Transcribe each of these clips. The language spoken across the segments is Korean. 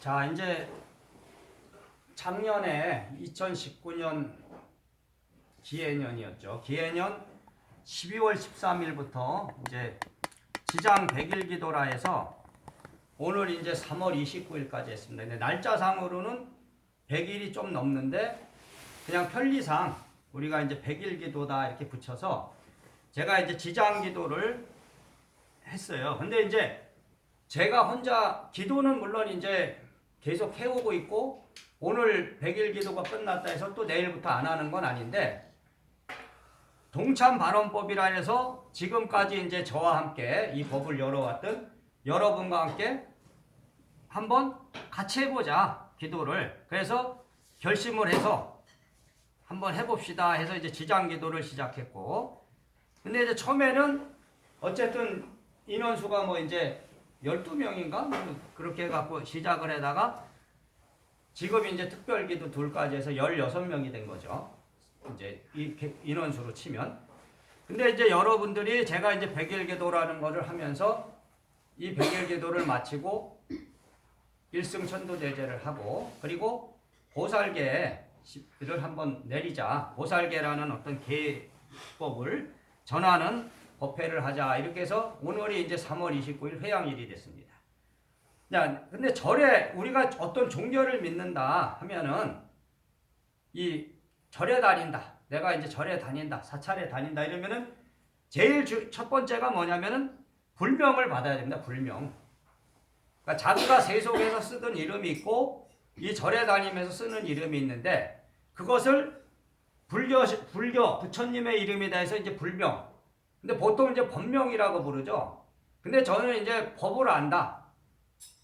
자, 이제 작년에 2019년 기해년이었죠. 기해년 12월 13일부터 이제 지장 100일 기도라 해서 오늘 이제 3월 29일까지 했습니다. 근데 날짜상으로는 100일이 좀 넘는데 그냥 편리상 우리가 이제 100일 기도다 이렇게 붙여서 제가 이제 지장 기도를 했어요. 근데 이제 제가 혼자 기도는 물론 이제 계속 해오고 있고 오늘 100일 기도가 끝났다 해서 또 내일부터 안 하는 건 아닌데 동참 발언법이라 해서 지금까지 이제 저와 함께 이 법을 열어왔던 여러분과 함께 한번 같이 해보자 기도를. 그래서 결심을 해서 한번 해봅시다 해서 이제 지장 기도를 시작했고, 근데 이제 처음에는 어쨌든 인원수가 뭐 이제 12명인가 그렇게 해갖고 시작을 하다가 지금 이제 특별기도 둘까지 해서 16명이 된 거죠. 이제 이 인원수로 치면. 근데 이제 여러분들이 제가 이제 100일 기도라는 것을 하면서 이 100일 기도를 마치고 일승천도제제를 하고 그리고 보살계를 한번 내리자. 보살계라는 어떤 계법을 전하는 법회를 하자. 이렇게 해서 오늘이 이제 3월 29일 회양일이 됐습니다. 자, 근데 절에 우리가 어떤 종교를 믿는다 하면은 이 절에 다닌다. 내가 이제 절에 다닌다. 사찰에 다닌다. 이러면은 제일 첫 번째가 뭐냐면은 불명을 받아야 됩니다. 불명. 그러니까 자기가 세속에서 쓰던 이름이 있고 이 절에 다니면서 쓰는 이름이 있는데 그것을 불교 부처님의 이름이다 해서 이제 불명. 근데 보통 이제 법명이라고 부르죠. 근데 저는 이제 법을 안다.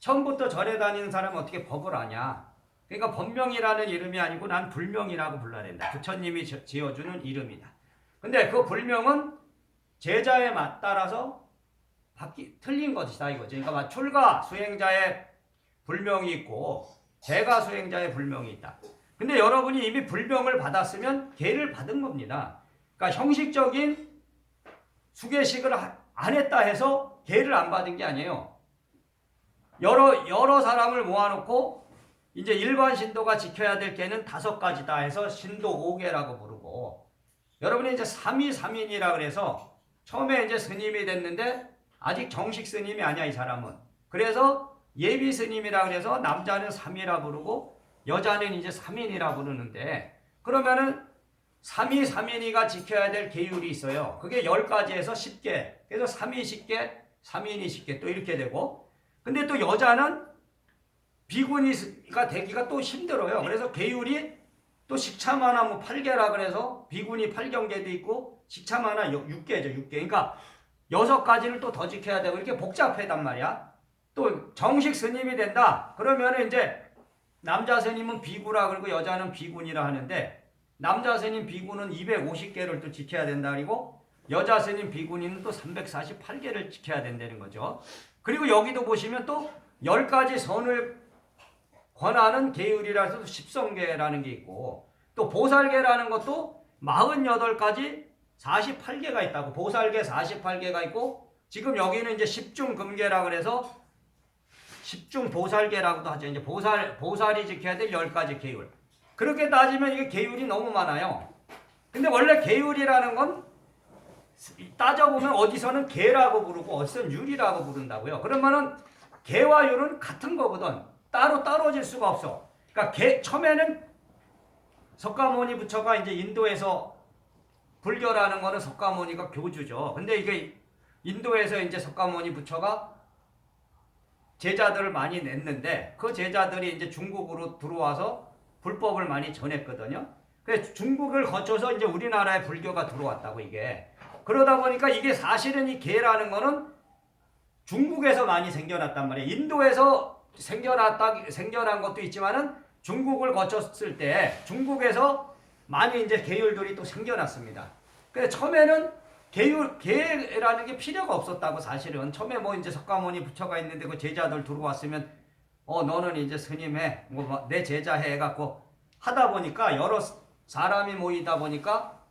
처음부터 절에 다니는 사람은 어떻게 법을 아냐. 그러니까 법명이라는 이름이 아니고 난 불명이라고 불러야 된다. 부처님이 지어주는 이름이다. 근데 그 불명은 제자에 따라서 틀린 것이다 이거죠. 그러니까 출가 수행자의 불명이 있고 제가 수행자의 불명이 있다. 근데 여러분이 이미 불명을 받았으면 계를 받은 겁니다. 그러니까 형식적인 수계식을 안 했다 해서 계를 안 받은 게 아니에요. 여러 사람을 모아놓고 이제 일반 신도가 지켜야 될 계는 5가지다 해서 신도 5계라고 부르고, 여러분이 이제 3위3인이라 그래서 처음에 이제 스님이 됐는데 아직 정식 스님이 아니야 이 사람은. 그래서 예비 스님이라 그래서 남자는 3이라 부르고 여자는 이제 3인이라 부르는데, 그러면은 3위3인이가 지켜야 될 계율이 있어요. 그게 10가지에서 10개. 그래서 3위 10개, 3인이 10개 또 이렇게 되고, 근데 또 여자는 비구니가 되기가 또 힘들어요. 그래서 계율이 또 식차마나 뭐 8개라 그래서 비구니 8경계도 있고 식차마나 6개죠. 6개. 그러니까 6가지를 또 더 지켜야 되고 이렇게 복잡하단 말이야. 또 정식 스님이 된다. 그러면 이제 남자 스님은 비구라 그러고 여자는 비구니라 하는데, 남자 스님 비구는 250개를 또 지켜야 된다. 그리고 여자 스님 비구니는 또 348개를 지켜야 된다는 거죠. 그리고 여기도 보시면 또 10가지 선을 권하는 계율이라서 십성계라는 게 있고, 또 보살계라는 것도 48가지 48개가 있다고. 보살계 48개가 있고, 지금 여기는 이제 십중금계라 그래서 십중보살계라고도 하죠. 이제 보살이 지켜야 될 10가지 계율. 그렇게 따지면 이게 계율이 너무 많아요. 근데 원래 계율이라는 건 따져보면 어디서는 계라고 부르고 어디서는 율이라고 부른다고요. 그러면은 계와 율은 같은 거거든. 따로 떨어질 수가 없어. 그러니까 처음에는 석가모니 부처가 이제 인도에서 불교라는 거는 석가모니가 교주죠. 근데 이게 인도에서 이제 석가모니 부처가 제자들을 많이 냈는데 그 제자들이 이제 중국으로 들어와서 불법을 많이 전했거든요. 그래서 중국을 거쳐서 이제 우리나라에 불교가 들어왔다고 이게. 그러다 보니까 이게 사실은 이 계라는 거는 중국에서 많이 생겨났단 말이에요. 인도에서 생겨난 것도 있지만은 중국을 거쳤을 때 중국에서 많이 이제 계율들이 또 생겨났습니다. 그래서 처음에는 계라는 게 필요가 없었다고. 사실은 처음에 뭐 이제 석가모니 부처가 있는데 그 제자들 들어왔으면 너는 이제 스님해 뭐 내 제자해 해갖고 하다 보니까 여러 사람이 모이다 보니까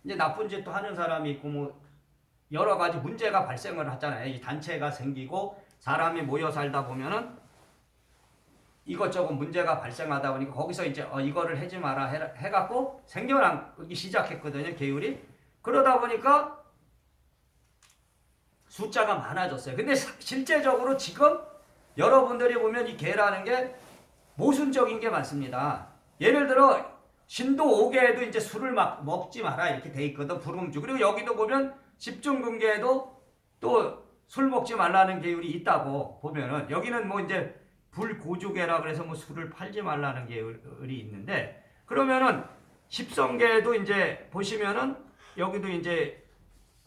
이제 나쁜 짓도 하는 사람이 있고 뭐 여러 가지 문제가 발생을 하잖아요. 이 단체가 생기고 사람이 모여 살다 보면은 이것저것 문제가 발생하다 보니까 거기서 이제 이거를 하지 마라 해갖고 생겨나기 시작했거든요. 계율이. 그러다 보니까 숫자가 많아졌어요. 근데 실제적으로 지금 여러분들이 보면 이 계라는 게 모순적인 게 많습니다. 예를 들어 신도 5개에도 이제 술을 막 먹지 마라 이렇게 돼 있거든. 불음주. 그리고 여기도 보면 십중근계에도 또 술 먹지 말라는 계율이 있다고 보면은 여기는 뭐 이제 불고주계라 그래서 뭐 술을 팔지 말라는 계율이 있는데 그러면은 십성계에도 이제 보시면은 여기도 이제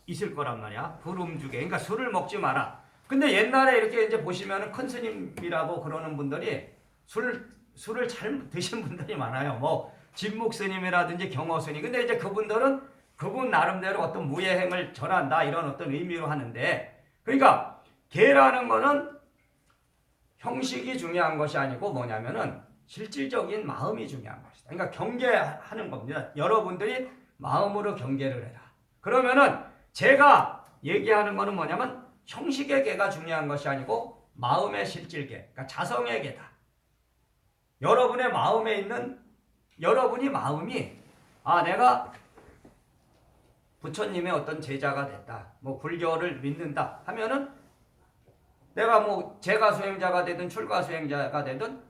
있을 거란 말이야. 불음주계. 그러니까 술을 먹지 마라. 근데 옛날에 이렇게 이제 보시면은 큰 스님이라고 그러는 분들이 술을 잘 드신 분들이 많아요. 뭐 진묵 스님이라든지 경호 스님. 근데 이제 그분들은 그분 나름대로 어떤 무예행을 전한다 이런 어떤 의미로 하는데 그러니까 계라는 거는 형식이 중요한 것이 아니고 뭐냐면은 실질적인 마음이 중요한 것이다. 그러니까 경계하는 겁니다. 여러분들이 마음으로 경계를 해라. 그러면은 제가 얘기하는 거는 뭐냐면 형식의 계가 중요한 것이 아니고 마음의 실질계, 그러니까 자성의 계다. 여러분의 마음에 있는 여러분이 마음이 내가 부처님의 어떤 제자가 됐다. 뭐 불교를 믿는다 하면은 내가 뭐 제가 수행자가 되든 출가 수행자가 되든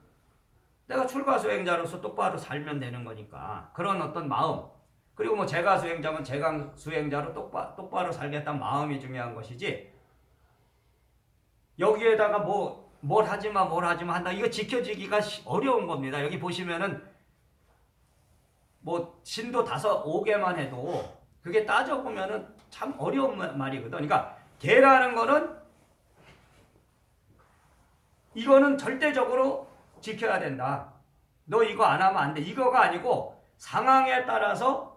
내가 출가 수행자로서 똑바로 살면 되는 거니까 그런 어떤 마음 그리고 뭐 제가 수행자면 제가 수행자로 똑바로 살겠다는 마음이 중요한 것이지 여기에다가 뭘 하지마 한다 이거 지켜지기가 어려운 겁니다. 여기 보시면은 뭐 신도 5개만 해도 그게 따져보면은 참 어려운 말이거든. 그러니까 계라는 거는 이거는 절대적으로 지켜야 된다. 너 이거 안 하면 안 돼. 이거가 아니고 상황에 따라서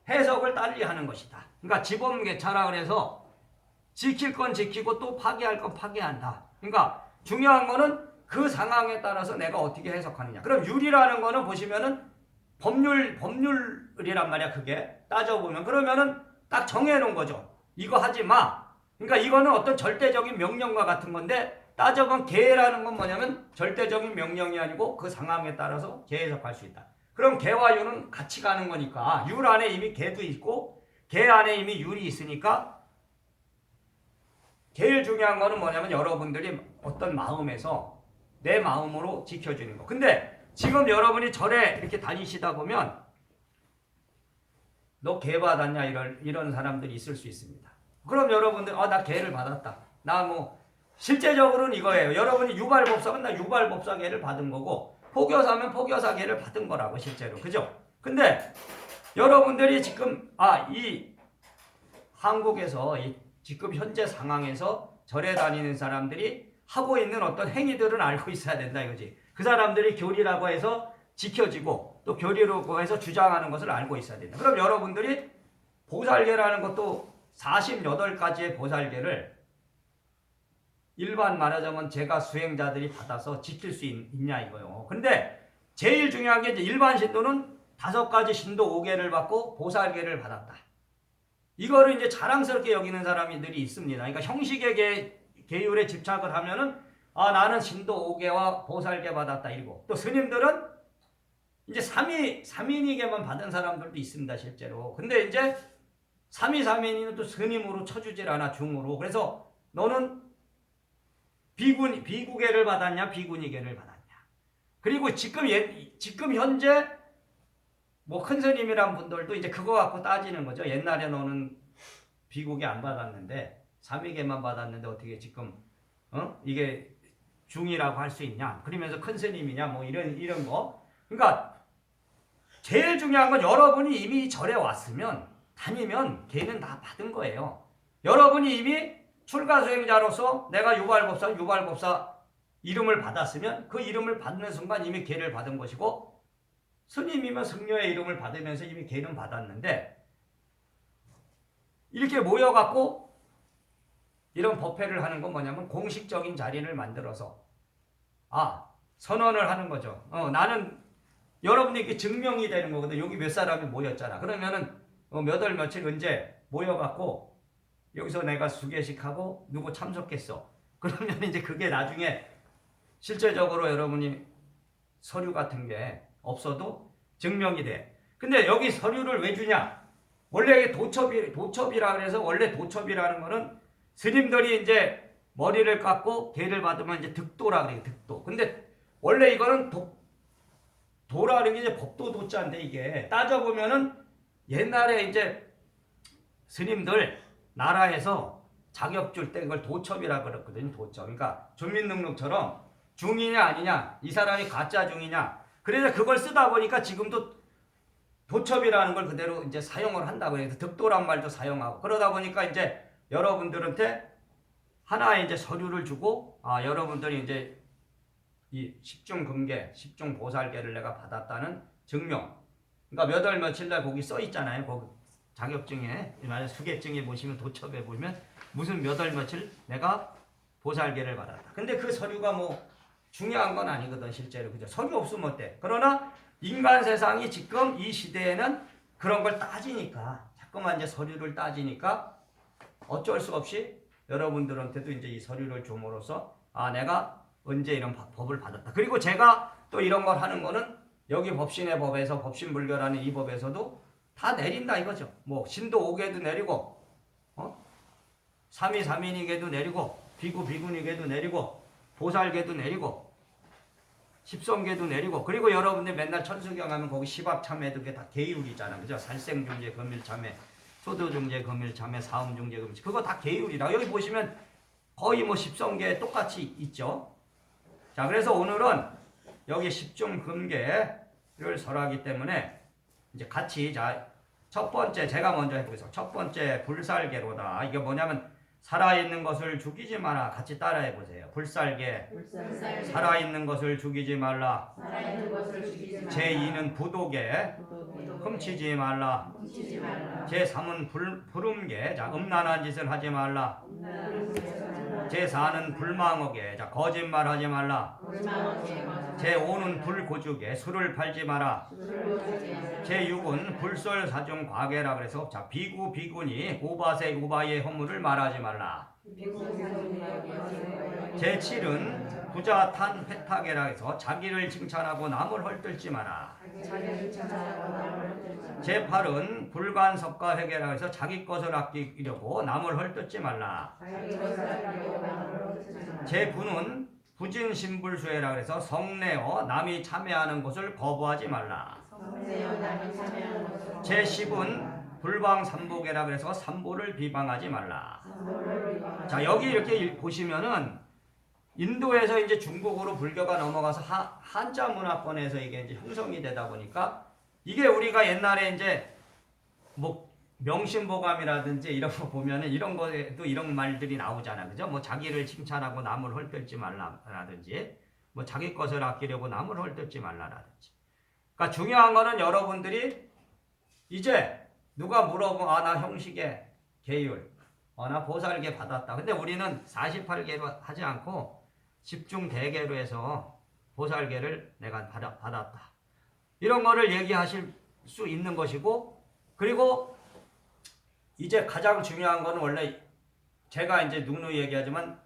해석을 달리 하는 것이다. 그러니까 지범개차라 그래서 지킬 건 지키고 또 파기할 건 파기한다. 그러니까 중요한 거는 그 상황에 따라서 내가 어떻게 해석하느냐. 그럼 율이라는 거는 보시면은 법률이란 말이야. 그게 따져보면 그러면은 딱 정해놓은 거죠. 이거 하지 마. 그러니까 이거는 어떤 절대적인 명령과 같은 건데 따져보면 계라는 건 뭐냐면 절대적인 명령이 아니고 그 상황에 따라서 재해석할 수 있다. 그럼 계와 율은 같이 가는 거니까 율 안에 이미 계도 있고 계 안에 이미 율이 있으니까 제일 중요한 거는 뭐냐면 여러분들이 어떤 마음에서 내 마음으로 지켜주는 거. 근데 지금 여러분이 절에 이렇게 다니시다 보면 너 계 받았냐 이런 사람들이 있을 수 있습니다. 그럼 여러분들 나 계를 받았다. 나 뭐 실제적으로는 이거예요. 여러분이 유발법사면 나 유발법사 계를 받은 거고 포교사면 포교사 계를 받은 거라고 실제로. 그죠? 근데 여러분들이 지금 이 한국에서 지금 현재 상황에서 절에 다니는 사람들이 하고 있는 어떤 행위들은 알고 있어야 된다 이거지. 그 사람들이 교리라고 해서 지켜지고 또 교리라고 해서 주장하는 것을 알고 있어야 된다. 그럼 여러분들이 보살계라는 것도 48가지의 보살계를 일반 말하자면 제가 수행자들이 받아서 지킬 수 있냐 이거요. 근데 제일 중요한 게 이제 일반 신도는 5가지 신도 5개를 받고 보살계를 받았다. 이거를 이제 자랑스럽게 여기는 사람들이 있습니다. 그러니까 형식의 계율에 집착을 하면은 나는 신도 5개와 보살계 받았다 이러고 또 스님들은 이제 3인이게만 받은 사람들도 있습니다 실제로. 근데 이제 3인은 또 스님으로 쳐주질 않아 중으로. 그래서 너는 비구계를 받았냐 비구니계를 받았냐. 그리고 지금 현재 뭐 큰 스님이란 분들도 이제 그거 갖고 따지는 거죠. 옛날에 너는 비구계 안 받았는데 3위계만 받았는데 어떻게 지금 이게 중이라고 할 수 있냐. 그러면서 큰 스님이냐 뭐 이런 거. 그러니까 제일 중요한 건 여러분이 이미 절에 왔으면 다니면 걔는 다 받은 거예요. 여러분이 이미 출가 수행자로서 내가 유발법사 이름을 받았으면 그 이름을 받는 순간 이미 걔를 받은 것이고 스님이면 승려의 이름을 받으면서 이미 걔는 받았는데 이렇게 모여갖고 이런 법회를 하는 건 뭐냐면 공식적인 자리를 만들어서 선언을 하는 거죠. 나는 여러분이 이렇게 증명이 되는 거거든. 여기 몇 사람이 모였잖아. 그러면은 몇 월 며칠 언제 모여갖고 여기서 내가 수계식 하고 누구 참석했어. 그러면 이제 그게 나중에 실제적으로 여러분이 서류 같은 게 없어도 증명이 돼. 근데 여기 서류를 왜 주냐? 원래 이게 도첩이라 그래서 원래 도첩이라는 거는 스님들이 이제 머리를 깎고 계를 받으면 이제 득도라 그래요. 득도. 근데 원래 이거는 도라는 게 이제 법도 도자인데 이게 따져보면은 옛날에 이제 스님들 나라에서 자격 줄 때 그걸 도첩이라 그랬거든요. 도첩. 그러니까 주민등록처럼 중이냐 아니냐, 이 사람이 가짜 중이냐. 그래서 그걸 쓰다 보니까 지금도 도첩이라는 걸 그대로 이제 사용을 한다고 해서 득도란 말도 사용하고 그러다 보니까 이제 여러분들한테 하나의 이제 서류를 주고 여러분들이 이제 이 십중금계, 십중보살계를 내가 받았다는 증명. 그러니까 몇 월 며칠 날 거기 써 있잖아요. 거기 자격증에 만약 수계증에 보시면 도첩에 보면 무슨 몇 월 며칠 내가 보살계를 받았다. 근데 그 서류가 뭐 중요한 건 아니거든 실제로. 그죠? 서류 없으면 어때? 그러나 인간 세상이 지금 이 시대에는 그런 걸 따지니까 자꾸만 이제 서류를 따지니까 어쩔 수 없이 여러분들한테도 이제 이 서류를 줌으로써 내가 언제 이런 법을 받았다. 그리고 제가 또 이런 걸 하는 거는 여기 법신의 법에서 법신불교라는 이 법에서도 다 내린다 이거죠. 뭐 신도 5개도 내리고 삼위 삼인이계도 내리고 비구 비구니계도 내리고 보살계도 내리고 십성계도 내리고 그리고 여러분들 맨날 천수경 하면 거기 시밥참회도 그게 다 계율이잖아. 그죠? 살생중재 금일참회 초도중재 금일참회 사음중재 금일 그거 다 계율이라. 여기 보시면 거의 뭐 십성계 똑같이 있죠. 자, 그래서 오늘은 여기 십중금계를 설하기 때문에 이제 같이 첫 번째 제가 먼저 해보겠습니다. 첫 번째 불살계로다. 이게 뭐냐면 살아있는 것을 죽이지 마라. 같이 따라해 보세요. 불살계. 살아있는 것을 죽이지 말라. 제2는 부도계. 훔치지 말라. 제3은 불음계. 음란한 짓을 하지 말라. 제4는 불망어계. 거짓말하지 말라. 제5는 불고주계. 술을 팔지 마라. 제6은 불설사중 과계라 그래서 비구 비구니 오바세 오바의 허물을 말하지 말라. 제7은 부자탄 패타계라 해서 자기를 칭찬하고 남을 헐뜯지 마라. 제8은 불관섭가회계라 해서 자기 것을 아끼려고 남을 헐뜯지 말라. 제9는 부진신불수회라 그래서 성내어 남이 참여하는 것을 거부하지 말라. 제10은 불방삼보계라 그래서 삼보를 비방하지 말라. 자, 여기 이렇게 보시면은 인도에서 이제 중국으로 불교가 넘어가서 한자 문화권에서 이게 이제 형성이 되다 보니까 이게 우리가 옛날에 이제 뭐 명심보감이라든지 이런 거 보면은 이런 거에도 이런 말들이 나오잖아. 그죠? 뭐 자기를 칭찬하고 남을 헐뜯지 말라라든지 뭐 자기 것을 아끼려고 남을 헐뜯지 말라라든지. 그러니까 중요한 거는 여러분들이 이제 누가 물어보면 나 형식의 계율 나 보살계 받았다. 근데 우리는 48계로 하지 않고 집중대계로 해서 보살계를 내가 받았다. 이런 거를 얘기하실 수 있는 것이고 그리고 이제 가장 중요한 거는 원래 제가 이제 누누이 얘기하지만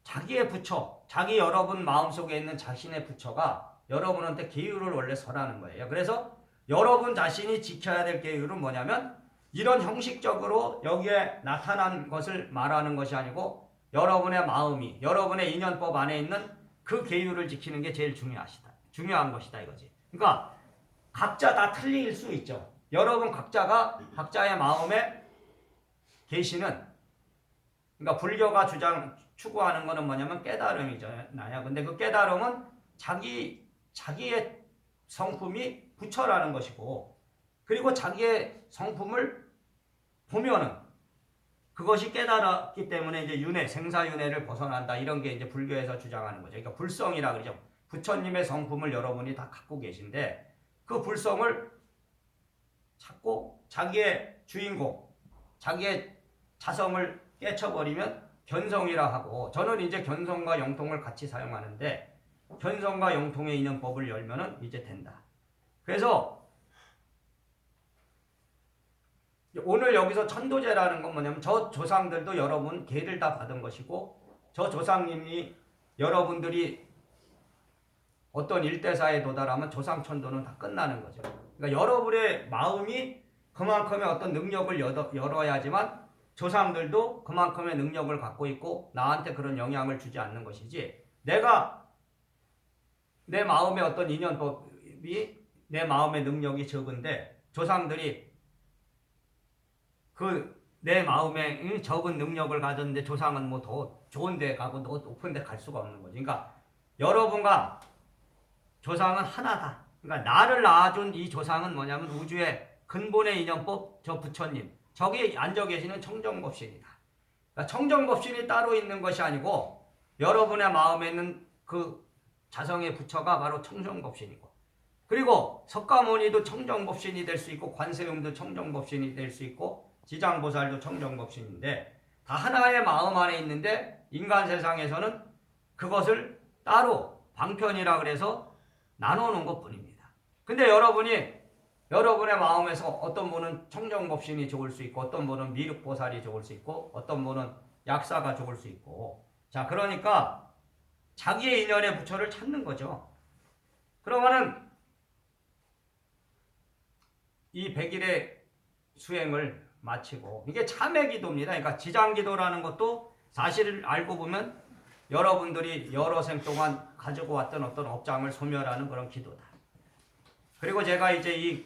자기의 부처, 자기 여러분 마음속에 있는 자신의 부처가 여러분한테 계율을 원래 설하는 거예요. 그래서 여러분 자신이 지켜야 될 계율은 뭐냐면 이런 형식적으로 여기에 나타난 것을 말하는 것이 아니고 여러분의 마음이 여러분의 인연법 안에 있는 그 계율을 지키는 게 제일 중요한 것이다 이거지. 그러니까 각자 다 틀릴 수 있죠. 여러분 각자가 각자의 마음에 계시는 그러니까 불교가 추구하는 거는 뭐냐면 깨달음이잖아요. 근데 그 깨달음은 자기의 성품이 부처라는 것이고 그리고 자기의 성품을 보면은 그것이 깨달았기 때문에 이제 윤회, 생사윤회를 벗어난다. 이런 게 이제 불교에서 주장하는 거죠. 그러니까 불성이라 그러죠. 부처님의 성품을 여러분이 다 갖고 계신데 그 불성을 찾고 자기의 주인공, 자기의 자성을 깨쳐버리면 견성이라 하고 저는 이제 견성과 영통을 같이 사용하는데 견성과 영통의 인연법을 열면은 이제 된다. 그래서 오늘 여기서 천도제라는 건 뭐냐면 저 조상들도 여러분 계를 다 받은 것이고 저 조상님이 여러분들이 어떤 일대사에 도달하면 조상천도는 다 끝나는 거죠. 그러니까 여러분의 마음이 그만큼의 어떤 능력을 열어야지만 조상들도 그만큼의 능력을 갖고 있고 나한테 그런 영향을 주지 않는 것이지, 내가 내 마음의 어떤 인연법이 내 마음의 능력이 적은데 조상들이 그 내 마음에 적은 능력을 가졌는데 조상은 뭐 더 좋은 데 가고 더 높은 데 갈 수가 없는 거지. 그러니까 여러분과 조상은 하나다. 그러니까 나를 낳아준 이 조상은 뭐냐면 우주의 근본의 인연법, 저 부처님, 저기 앉아 계시는 청정법신이다. 그러니까 청정법신이 따로 있는 것이 아니고 여러분의 마음에 있는 그 자성의 부처가 바로 청정법신이고, 그리고 석가모니도 청정법신이 될 수 있고 관세음도 청정법신이 될 수 있고 지장보살도 청정법신인데 다 하나의 마음 안에 있는데 인간 세상에서는 그것을 따로 방편이라 그래서 나눠놓은 것뿐입니다. 근데 여러분의 마음에서 어떤 분은 청정법신이 좋을 수 있고 어떤 분은 미륵보살이 좋을 수 있고 어떤 분은 약사가 좋을 수 있고, 자 그러니까 자기의 인연의 부처를 찾는 거죠. 그러면은 이 100일의 수행을 마치고, 이게 참회 기도입니다. 그러니까 지장 기도라는 것도 사실을 알고 보면 여러분들이 여러 생 동안 가지고 왔던 어떤 업장을 소멸하는 그런 기도다. 그리고 제가 이제 이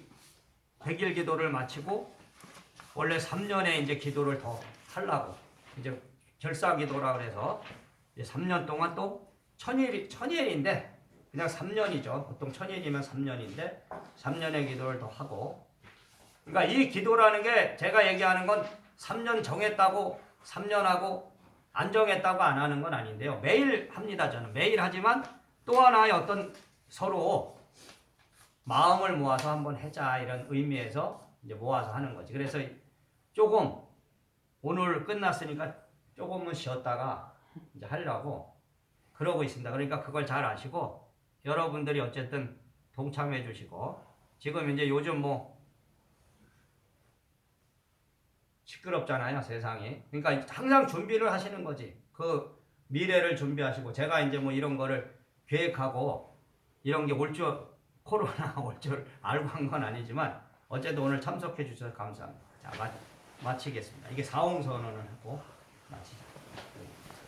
100일 기도를 마치고 원래 3년에 이제 기도를 더 하려고 이제 결사 기도라 그래서 이제 3년 동안 또 천일인데 그냥 3년이죠. 보통 천일이면 3년인데 3년의 기도를 더 하고, 그러니까 이 기도라는 게 제가 얘기하는 건 3년 정했다고 3년 하고 안 정했다고 안 하는 건 아닌데요. 매일 합니다. 저는 매일 하지만 또 하나의 어떤 서로 마음을 모아서 한번 해자 이런 의미에서 이제 모아서 하는 거지. 그래서 조금 오늘 끝났으니까 조금은 쉬었다가 이제 하려고 그러고 있습니다. 그러니까 그걸 잘 아시고 여러분들이 어쨌든 동참해 주시고, 지금 이제 요즘 뭐 시끄럽잖아요, 세상이. 그러니까 항상 준비를 하시는 거지. 그 미래를 준비하시고, 제가 이제 뭐 이런 거를 계획하고 이런 게 올 줄, 코로나 올 줄 알고 한 건 아니지만 어쨌든 오늘 참석해 주셔서 감사합니다. 자, 마치겠습니다. 이게 사홍선언을 하고 마치자.